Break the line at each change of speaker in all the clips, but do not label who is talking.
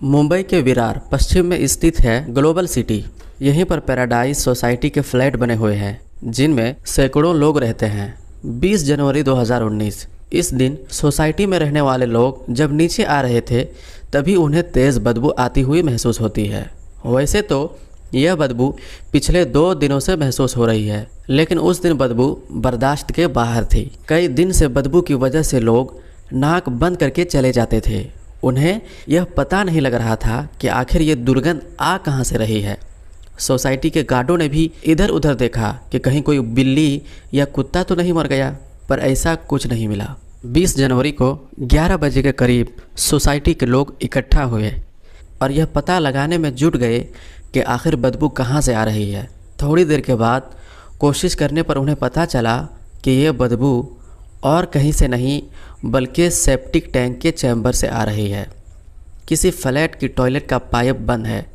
मुंबई के विरार पश्चिम में स्थित है ग्लोबल सिटी। यहीं पर पैराडाइज सोसाइटी के फ्लैट बने हुए हैं जिनमें सैकड़ों लोग रहते हैं। 20 जनवरी 2019 इस दिन सोसाइटी में रहने वाले लोग जब नीचे आ रहे थे तभी उन्हें तेज़ बदबू आती हुई महसूस होती है। वैसे तो यह बदबू पिछले 2 दिनों से महसूस हो रही है, लेकिन उस दिन बदबू बर्दाश्त के बाहर थी। कई दिन से बदबू की वजह से लोग नाक बंद करके चले जाते थे। उन्हें यह पता नहीं लग रहा था कि आखिर ये दुर्गंध आ कहाँ से रही है। सोसाइटी के गार्डों ने भी इधर उधर देखा कि कहीं कोई बिल्ली या कुत्ता तो नहीं मर गया, पर ऐसा कुछ नहीं मिला। 20 जनवरी को 11 बजे के करीब सोसाइटी के लोग इकट्ठा हुए और यह पता लगाने में जुट गए कि आखिर बदबू कहाँ से आ रही है। थोड़ी देर के बाद कोशिश करने पर उन्हें पता चला कि यह बदबू और कहीं से नहीं बल्कि सेप्टिक टैंक के चैम्बर से आ रही है। किसी फ्लैट की टॉयलेट का पाइप बंद है।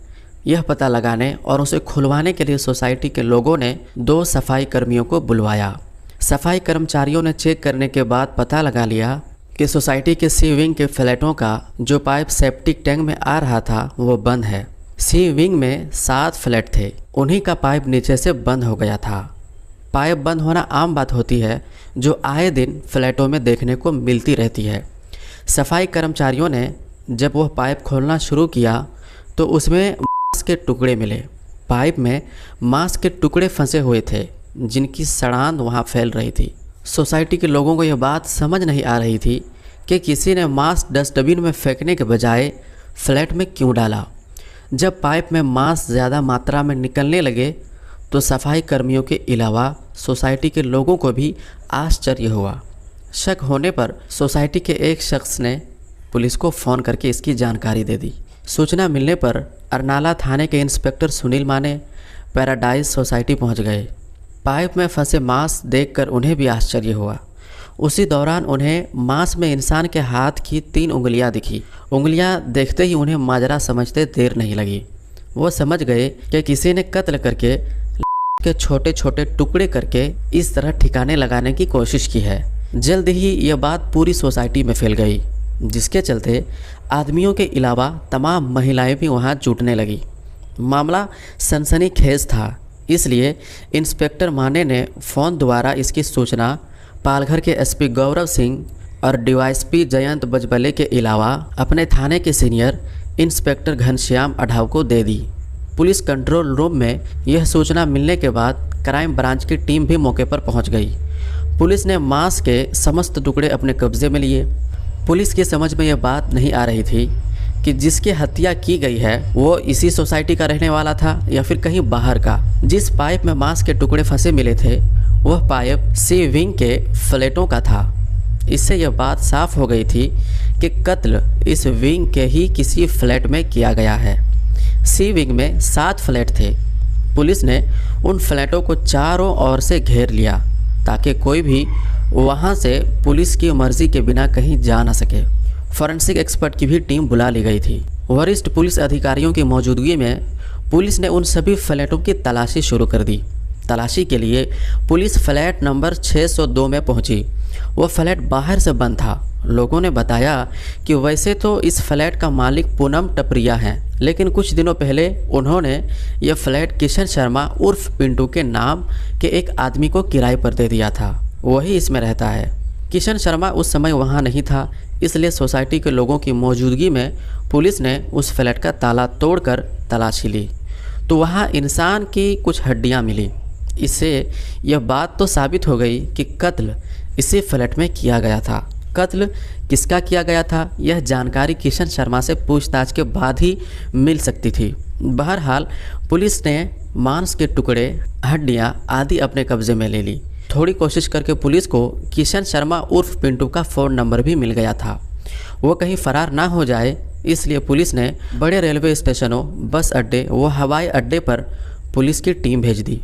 यह पता लगाने और उसे खुलवाने के लिए सोसाइटी के लोगों ने 2 सफाई कर्मियों को बुलवाया। सफाई कर्मचारियों ने चेक करने के बाद पता लगा लिया कि सोसाइटी के सी विंग के फ्लैटों का जो पाइप सेप्टिक टैंक में आ रहा था वो बंद है। सी विंग में 7 फ्लैट थे, उन्हीं का पाइप नीचे से बंद हो गया था। पाइप बंद होना आम बात होती है जो आए दिन फ्लैटों में देखने को मिलती रहती है। सफाई कर्मचारियों ने जब वह पाइप खोलना शुरू किया तो उसमें मांस के टुकड़े मिले। पाइप में मांस के टुकड़े फंसे हुए थे जिनकी सड़ांध वहां फैल रही थी। सोसाइटी के लोगों को यह बात समझ नहीं आ रही थी कि किसी ने मांस डस्टबिन में फेंकने के बजाय फ्लैट में क्यों डाला। जब पाइप में मांस ज़्यादा मात्रा में निकलने लगे तो सफाई कर्मियों के अलावा सोसाइटी के लोगों को भी आश्चर्य हुआ। शक होने पर सोसाइटी के एक शख्स ने पुलिस को फ़ोन करके इसकी जानकारी दे दी। सूचना मिलने पर अरनाला थाने के इंस्पेक्टर सुनील माने पैराडाइज सोसाइटी पहुंच गए। पाइप में फंसे मांस देखकर उन्हें भी आश्चर्य हुआ। उसी दौरान उन्हें मांस में इंसान के हाथ की 3 उंगलियां दिखी। उंगलियां देखते ही उन्हें माजरा समझते देर नहीं लगी। वो समझ गए कि किसी ने कत्ल करके के छोटे छोटे टुकड़े करके इस तरह ठिकाने लगाने की कोशिश की है। जल्द ही यह बात पूरी सोसाइटी में फैल गई, जिसके चलते आदमियों के अलावा तमाम महिलाएं भी वहां जुटने लगी। मामला सनसनीखेज था, इसलिए इंस्पेक्टर माने ने फ़ोन द्वारा इसकी सूचना पालघर के एसपी गौरव सिंह और डीवाईएसपी जयंत बजबले के अलावा अपने थाने के सीनियर इंस्पेक्टर घनश्याम अढ़ाव को दे दी। पुलिस कंट्रोल रूम में यह सूचना मिलने के बाद क्राइम ब्रांच की टीम भी मौके पर पहुंच गई। पुलिस ने मांस के समस्त टुकड़े अपने कब्जे में लिए। पुलिस की समझ में यह बात नहीं आ रही थी कि जिसकी हत्या की गई है वो इसी सोसाइटी का रहने वाला था या फिर कहीं बाहर का। जिस पाइप में मांस के टुकड़े फंसे मिले थे वह पाइप सी विंग के फ्लैटों का था। इससे यह बात साफ हो गई थी कि कत्ल इस विंग के ही किसी फ्लैट में किया गया है। सी विंग में 7 फ्लैट थे। पुलिस ने उन फ्लैटों को चारों ओर से घेर लिया ताकि कोई भी वहां से पुलिस की मर्जी के बिना कहीं जा न सके। फॉरेंसिक एक्सपर्ट की भी टीम बुला ली गई थी। वरिष्ठ पुलिस अधिकारियों की मौजूदगी में पुलिस ने उन सभी फ्लैटों की तलाशी शुरू कर दी। तलाशी के लिए पुलिस फ्लैट नंबर 602 में पहुंची। वह फ्लैट बाहर से बंद था। लोगों ने बताया कि वैसे तो इस फ्लैट का मालिक पूनम टपरिया है, लेकिन कुछ दिनों पहले उन्होंने यह फ्लैट किशन शर्मा उर्फ पिंटू के नाम के एक आदमी को किराए पर दे दिया था। वही इसमें रहता है। किशन शर्मा उस समय वहां नहीं था, इसलिए सोसाइटी के लोगों की मौजूदगी में पुलिस ने उस फ्लैट का ताला तोड़कर तलाशी ली तो वहां इंसान की कुछ हड्डियां मिली। इससे यह बात तो साबित हो गई कि कत्ल इसी फ्लैट में किया गया था। कत्ल किसका किया गया था यह जानकारी किशन शर्मा से पूछताछ के बाद ही मिल सकती थी। बहरहाल पुलिस ने मांस के टुकड़े, हड्डियां आदि अपने कब्जे में ले ली। थोड़ी कोशिश करके पुलिस को किशन शर्मा उर्फ पिंटू का फ़ोन नंबर भी मिल गया था। वो कहीं फरार ना हो जाए इसलिए पुलिस ने बड़े रेलवे स्टेशनों, बस अड्डे व हवाई अड्डे पर पुलिस की टीम भेज दी।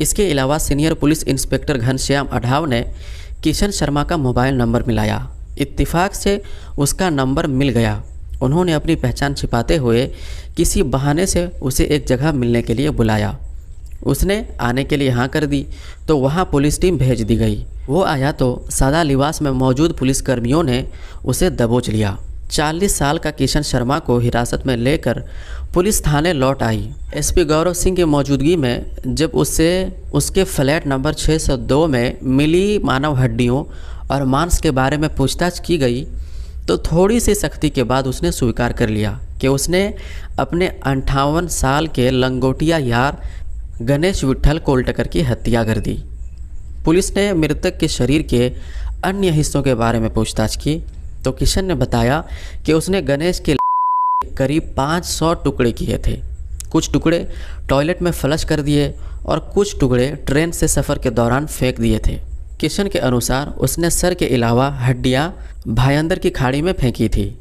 इसके अलावा सीनियर पुलिस इंस्पेक्टर घनश्याम अढ़ाव ने किशन शर्मा का मोबाइल नंबर मिलाया। इत्तेफाक से उसका नंबर मिल गया। उन्होंने अपनी पहचान छिपाते हुए किसी बहाने से उसे एक जगह मिलने के लिए बुलाया। उसने आने के लिए हाँ कर दी तो वहाँ पुलिस टीम भेज दी गई। वो आया तो सादा लिबास में मौजूद पुलिसकर्मियों ने उसे दबोच लिया। 40 साल का किशन शर्मा को हिरासत में लेकर पुलिस थाने लौट आई। एसपी गौरव सिंह की मौजूदगी में जब उससे उसके फ्लैट नंबर 602 में मिली मानव हड्डियों और मांस के बारे में पूछताछ की गई तो थोड़ी सी सख्ती के बाद उसने स्वीकार कर लिया कि उसने अपने 58 साल के लंगोटिया यार गणेश विट्ठल कोलटकर की हत्या कर दी। पुलिस ने मृतक के शरीर के अन्य हिस्सों के बारे में पूछताछ की तो किशन ने बताया कि उसने गणेश के करीब 500 टुकड़े किए थे। कुछ टुकड़े टॉयलेट में फ्लश कर दिए और कुछ टुकड़े ट्रेन से सफ़र के दौरान फेंक दिए थे। किशन के अनुसार उसने सर के अलावा हड्डियां भायंदर की खाड़ी में फेंकी थी।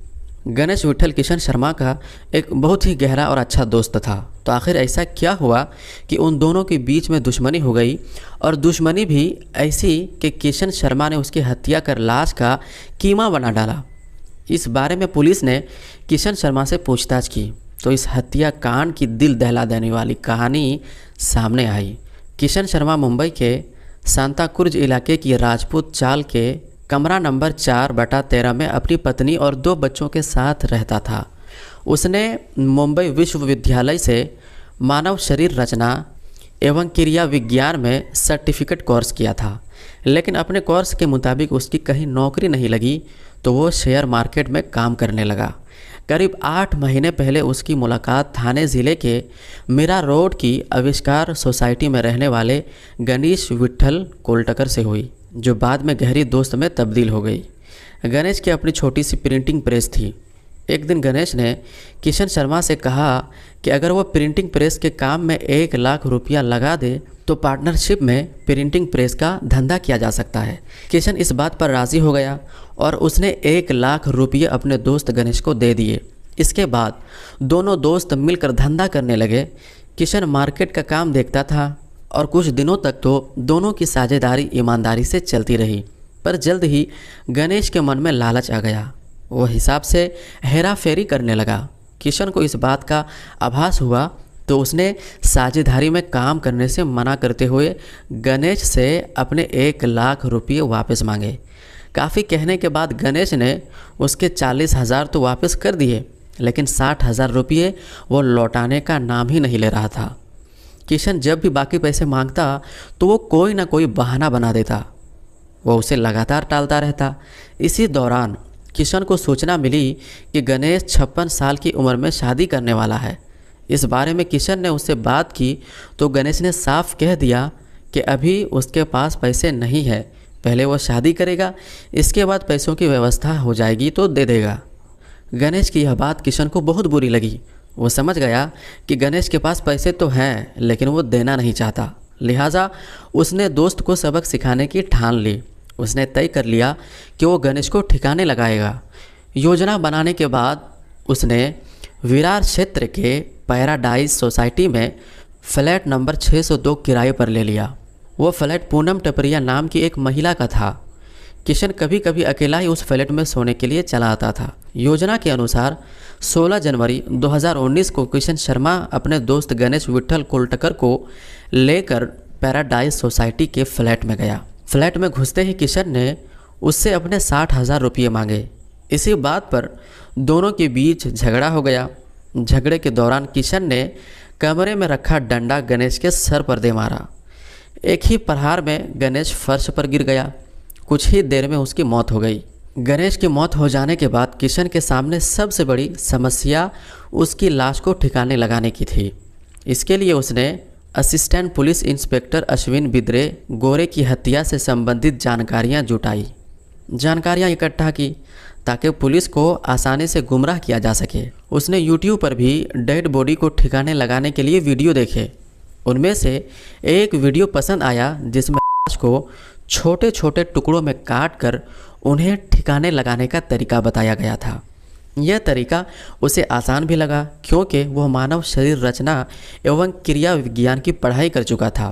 गणेश विट्ठल किशन शर्मा का एक बहुत ही गहरा और अच्छा दोस्त था। तो आखिर ऐसा क्या हुआ कि उन दोनों के बीच में दुश्मनी हो गई, और दुश्मनी भी ऐसी कि किशन शर्मा ने उसकी हत्या कर लाश का कीमा बना डाला। इस बारे में पुलिस ने किशन शर्मा से पूछताछ की तो इस हत्या कांड की दिल दहला देने वाली कहानी सामने आई। किशन शर्मा मुंबई के सांताक्रुज इलाके की राजपूत चाल के कमरा नंबर 4/13 में अपनी पत्नी और 2 बच्चों के साथ रहता था। उसने मुंबई विश्वविद्यालय से मानव शरीर रचना एवं क्रिया विज्ञान में सर्टिफिकेट कोर्स किया था, लेकिन अपने कोर्स के मुताबिक उसकी कहीं नौकरी नहीं लगी तो वो शेयर मार्केट में काम करने लगा। करीब 8 महीने पहले उसकी मुलाकात थाने ज़िले के मीरा रोड की आविष्कार सोसाइटी में रहने वाले गणेश विट्ठल कोलटकर से हुई, जो बाद में गहरी दोस्त में तब्दील हो गई। गणेश की अपनी छोटी सी प्रिंटिंग प्रेस थी। एक दिन गणेश ने किशन शर्मा से कहा कि अगर वो प्रिंटिंग प्रेस के काम में 1 लाख रुपया लगा दे तो पार्टनरशिप में प्रिंटिंग प्रेस का धंधा किया जा सकता है। किशन इस बात पर राज़ी हो गया और उसने 1 लाख रुपये अपने दोस्त गणेश को दे दिए। इसके बाद दोनों दोस्त मिलकर धंधा करने लगे। किशन मार्केट का काम देखता था और कुछ दिनों तक तो दोनों की साझेदारी ईमानदारी से चलती रही, पर जल्द ही गणेश के मन में लालच आ गया। वो हिसाब से हेरा फेरी करने लगा। किशन को इस बात का आभास हुआ तो उसने साझेदारी में काम करने से मना करते हुए गणेश से अपने 1 लाख रुपये वापस मांगे। काफ़ी कहने के बाद गणेश ने उसके 40,000 तो वापस कर दिए, लेकिन 60,000 रुपये वो लौटाने का नाम ही नहीं ले रहा था। किशन जब भी बाकी पैसे मांगता तो वो कोई ना कोई बहाना बना देता। वो उसे लगातार टालता रहता। इसी दौरान किशन को सूचना मिली कि गणेश 56 साल की उम्र में शादी करने वाला है। इस बारे में किशन ने उससे बात की तो गणेश ने साफ कह दिया कि अभी उसके पास पैसे नहीं है, पहले वो शादी करेगा, इसके बाद पैसों की व्यवस्था हो जाएगी तो दे देगा। गणेश की यह बात किशन को बहुत बुरी लगी। वो समझ गया कि गणेश के पास पैसे तो हैं लेकिन वो देना नहीं चाहता, लिहाजा उसने दोस्त को सबक सिखाने की ठान ली। उसने तय कर लिया कि वो गणेश को ठिकाने लगाएगा। योजना बनाने के बाद उसने विरार क्षेत्र के पैराडाइज सोसाइटी में फ्लैट नंबर 602 किराए पर ले लिया। वो फ्लैट पूनम टपरिया नाम की एक महिला का था। किशन कभी कभी अकेला ही उस फ्लैट में सोने के लिए चला आता था। योजना के अनुसार 16 जनवरी 2019 को किशन शर्मा अपने दोस्त गणेश विट्ठल कोलटकर को लेकर पैराडाइज सोसाइटी के फ्लैट में गया। फ्लैट में घुसते ही किशन ने उससे अपने 60,000 रुपये मांगे। इसी बात पर दोनों के बीच झगड़ा हो गया। झगड़े के दौरान किशन ने कमरे में रखा डंडा गणेश के सर पर दे मारा। एक ही प्रहार में गणेश फर्श पर गिर गया। कुछ ही देर में उसकी मौत हो गई। गणेश की मौत हो जाने के बाद किशन के सामने सबसे बड़ी समस्या उसकी लाश को ठिकाने लगाने की थी। इसके लिए उसने assistant police inspector Ashwin Bidre गोरे की हत्या से संबंधित जानकारियां इकट्ठा की ताकि पुलिस को आसानी से गुमराह किया जा सके। उसने यूट्यूब पर भी डेड बॉडी को ठिकाने लगाने के लिए वीडियो देखे। उनमें से एक वीडियो पसंद आया जिसमें लाश को छोटे छोटे टुकड़ों में काट कर उन्हें ठिकाने लगाने का तरीका बताया गया था। यह तरीका उसे आसान भी लगा क्योंकि वह मानव शरीर रचना एवं क्रिया विज्ञान की पढ़ाई कर चुका था।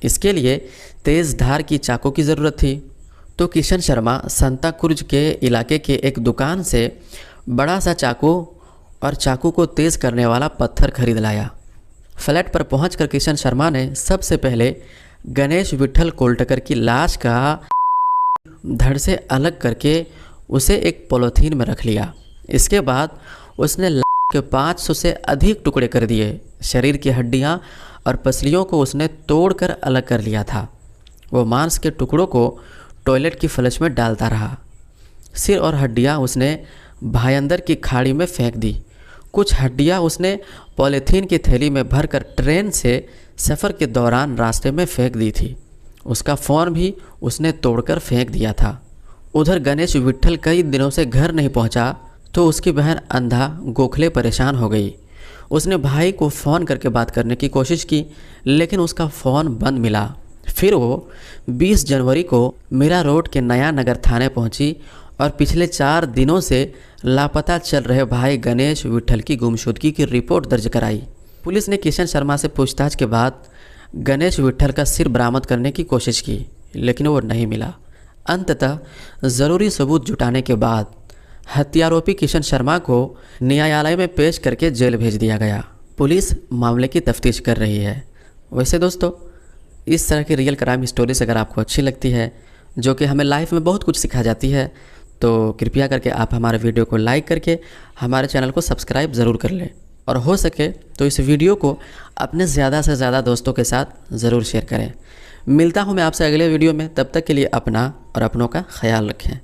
इसके लिए तेज़ धार की चाकू की ज़रूरत थी। तो किशन शर्मा सांताक्रुज के इलाके के एक दुकान से बड़ा सा चाकू और चाकू को तेज़ करने वाला पत्थर खरीद लाया। फ्लैट पर पहुंचकर किशन शर्मा ने सबसे पहले गणेश विट्ठल कोलटकर की लाश का धड़ से अलग करके उसे एक पॉलीथीन में रख लिया। इसके बाद उसने के 500 से अधिक टुकड़े कर दिए। शरीर की हड्डियां और पसलियों को उसने तोड़कर अलग कर लिया था। वो मांस के टुकड़ों को टॉयलेट की फ्लश में डालता रहा। सिर और हड्डियां उसने भायंदर की खाड़ी में फेंक दी। कुछ हड्डियां उसने पॉलीथीन की थैली में भरकर ट्रेन से सफ़र के दौरान रास्ते में फेंक दी थी। उसका फ़ोन भी उसने तोड़कर फेंक दिया था। उधर गणेश विट्ठल कई दिनों से घर नहीं पहुंचा तो उसकी बहन अंधा गोखले परेशान हो गई। उसने भाई को फ़ोन करके बात करने की कोशिश की, लेकिन उसका फ़ोन बंद मिला। फिर वो 20 जनवरी को मीरा रोड के नया नगर थाने पहुंची और पिछले 4 दिनों से लापता चल रहे भाई गणेश विट्ठल की गुमशुदगी की रिपोर्ट दर्ज कराई। पुलिस ने किशन शर्मा से पूछताछ के बाद गणेश विट्ठल का सिर बरामद करने की कोशिश की, लेकिन वो नहीं मिला। अंततः ज़रूरी सबूत जुटाने के बाद हत्यारोपी किशन शर्मा को न्यायालय में पेश करके जेल भेज दिया गया। पुलिस मामले की तफ्तीश कर रही है। वैसे दोस्तों, इस तरह की रियल क्राइम स्टोरीज अगर आपको अच्छी लगती है, जो कि हमें लाइफ में बहुत कुछ सिखा जाती है, तो कृपया करके आप हमारे वीडियो को लाइक करके हमारे चैनल को सब्सक्राइब ज़रूर कर लें, और हो सके तो इस वीडियो को अपने ज़्यादा से ज़्यादा दोस्तों के साथ ज़रूर शेयर करें। मिलता हूँ मैं आपसे अगले वीडियो में, तब तक के लिए अपना और अपनों का ख्याल रखें।